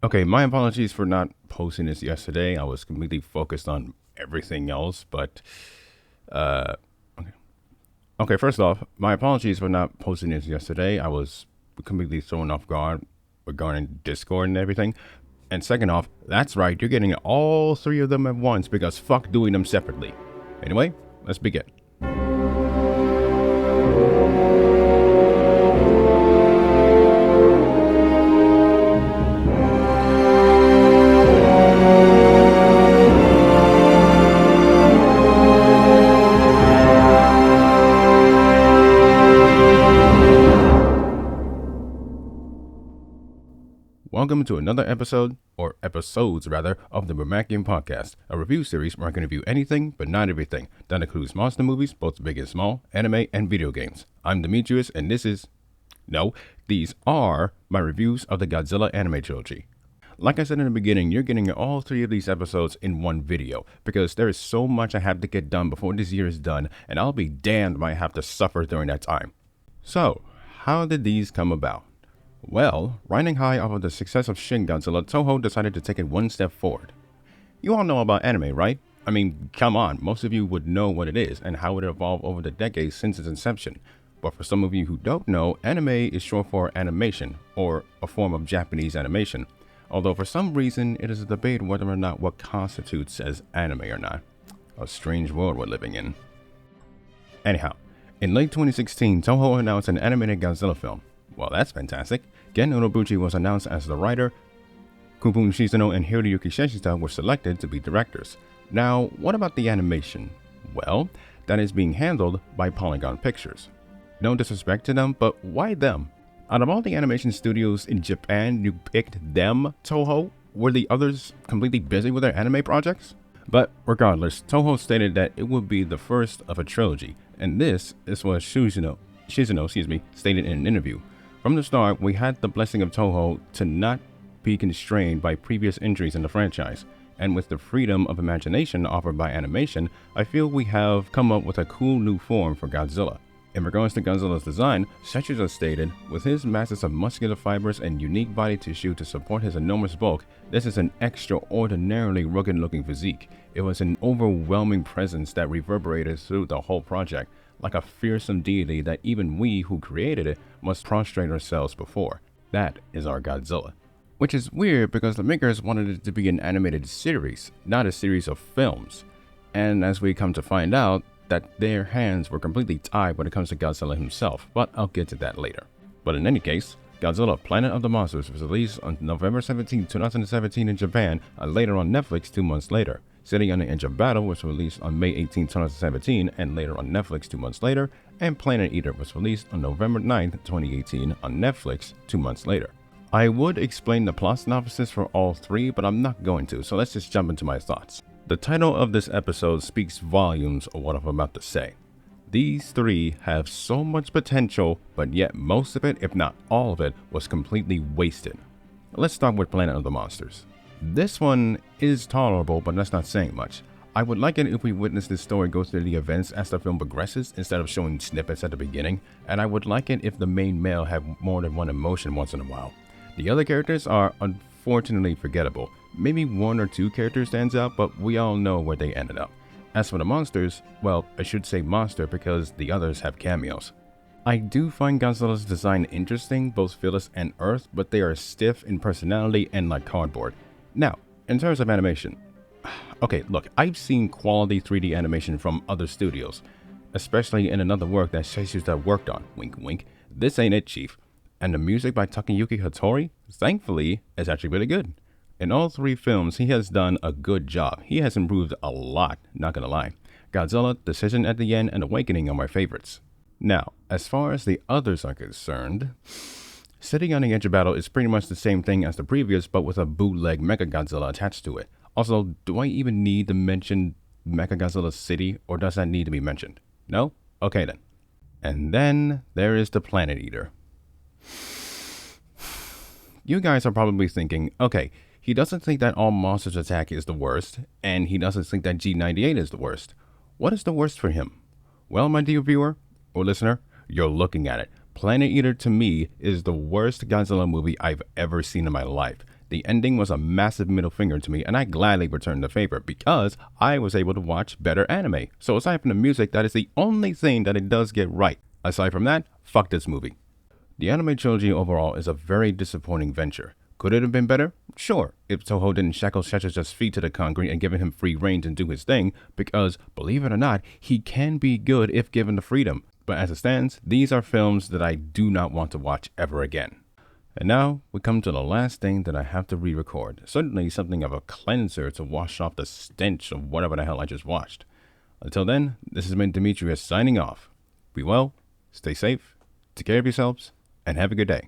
Okay, my apologies for not posting this yesterday. I was completely focused on everything else, but uh okay, first off, my apologies for not posting this yesterday. I was completely thrown off guard regarding Discord and everything. And second off, that's right, you're getting all three of them at once because fuck doing them separately. Anyway, let's begin. Welcome to another episode, or episodes rather, of the Brumakian podcast, a review series where I can review anything but not everything. That includes monster movies, both big and small, anime, and video games. I'm Demetrius, and these are my reviews of the Godzilla anime trilogy. Like I said in the beginning, you're getting all three of these episodes in one video, because there is so much I have to get done before this year is done, and I'll be damned if I have to suffer during that time. So, how did these come about? Well, riding high off of the success of Shin Godzilla, Toho decided to take it one step forward. You all know about anime, right? I mean, come on, most of you would know what it is and how it evolved over the decades since its inception. But for some of you who don't know, anime is short for animation, or a form of Japanese animation. Although for some reason, it is a debate whether or not what constitutes as anime or not. A strange world we're living in. Anyhow, in late 2016, Toho announced an animated Godzilla film. Well, that's fantastic. Gen Urobuchi was announced as the writer. Kubun Shizuno and Hiroyuki Shishita were selected to be directors. Now, what about the animation? Well, that is being handled by Polygon Pictures. No disrespect to them, but why them? Out of all the animation studios in Japan, you picked them, Toho? Were the others completely busy with their anime projects? But regardless, Toho stated that it would be the first of a trilogy, and this is what Shizuno stated in an interview. From the start, we had the blessing of Toho to not be constrained by previous entries in the franchise, and with the freedom of imagination offered by animation, I feel we have come up with a cool new form for Godzilla. In regards to Godzilla's design, Shishita stated, with his masses of muscular fibers and unique body tissue to support his enormous bulk, this is an extraordinarily rugged-looking physique. It was an overwhelming presence that reverberated through the whole project, like a fearsome deity that even we who created it must prostrate ourselves before. That is our Godzilla. Which is weird because the makers wanted it to be an animated series, not a series of films. And as we come to find out, that their hands were completely tied when it comes to Godzilla himself, but I'll get to that later. But in any case, Godzilla Planet of the Monsters was released on November 17, 2017 in Japan, and later on Netflix 2 months later. City on the Edge of Battle was released on May 18, 2017, and later on Netflix 2 months later, and Planet Eater was released on November 9, 2018 on Netflix 2 months later. I would explain the plot synopsis for all three, but I'm not going to, so let's just jump into my thoughts. The title of this episode speaks volumes of what I'm about to say. These three have so much potential, but yet most of it, if not all of it, was completely wasted. Let's start with Planet of the Monsters. This one is tolerable, but that's not saying much. I would like it if we witness this story go through the events as the film progresses instead of showing snippets at the beginning, and I would like it if the main male had more than one emotion once in a while. The other characters are unfortunately forgettable. Maybe one or two characters stands out, but we all know where they ended up. As for the monsters, well, I should say monster because the others have cameos. I do find Godzilla's design interesting, both Phyllis and Earth, but they are stiff in personality and like cardboard. Now, in terms of animation, okay, look, I've seen quality 3D animation from other studios, especially in another work that Shishita worked on, wink wink. This ain't it, chief. And the music by Takayuki Hattori, thankfully, is actually really good. In all three films, he has done a good job. He has improved a lot, not gonna lie. Godzilla, Decision at the End, and Awakening are my favorites. Now, as far as the others are concerned, City on the Edge of Battle is pretty much the same thing as the previous, but with a bootleg Mechagodzilla attached to it. Also, do I even need to mention Mechagodzilla City, or does that need to be mentioned? No? Okay then. And then there is the Planet Eater. You guys are probably thinking, okay, he doesn't think that All Monsters Attack is the worst, and he doesn't think that G98 is the worst. What is the worst for him? Well, my dear viewer or listener, you're looking at it. Planet Eater to me is the worst Godzilla movie I've ever seen in my life. the ending was a massive middle finger to me, and I gladly returned the favor because I was able to watch better anime. So aside from the music, that is the only thing that it does get right. Aside from that, fuck this movie. The anime trilogy overall is a very disappointing venture. Could it have been better? Sure, if Toho didn't shackle Shush's feet to the concrete and given him free rein to do his thing, because, believe it or not, he can be good if given the freedom. But as it stands, these are films that I do not want to watch ever again. And now, we come to the last thing that I have to re-record. Certainly something of a cleanser to wash off the stench of whatever the hell I just watched. Until then, this has been Demetrius signing off. Be well, stay safe, take care of yourselves, and have a good day.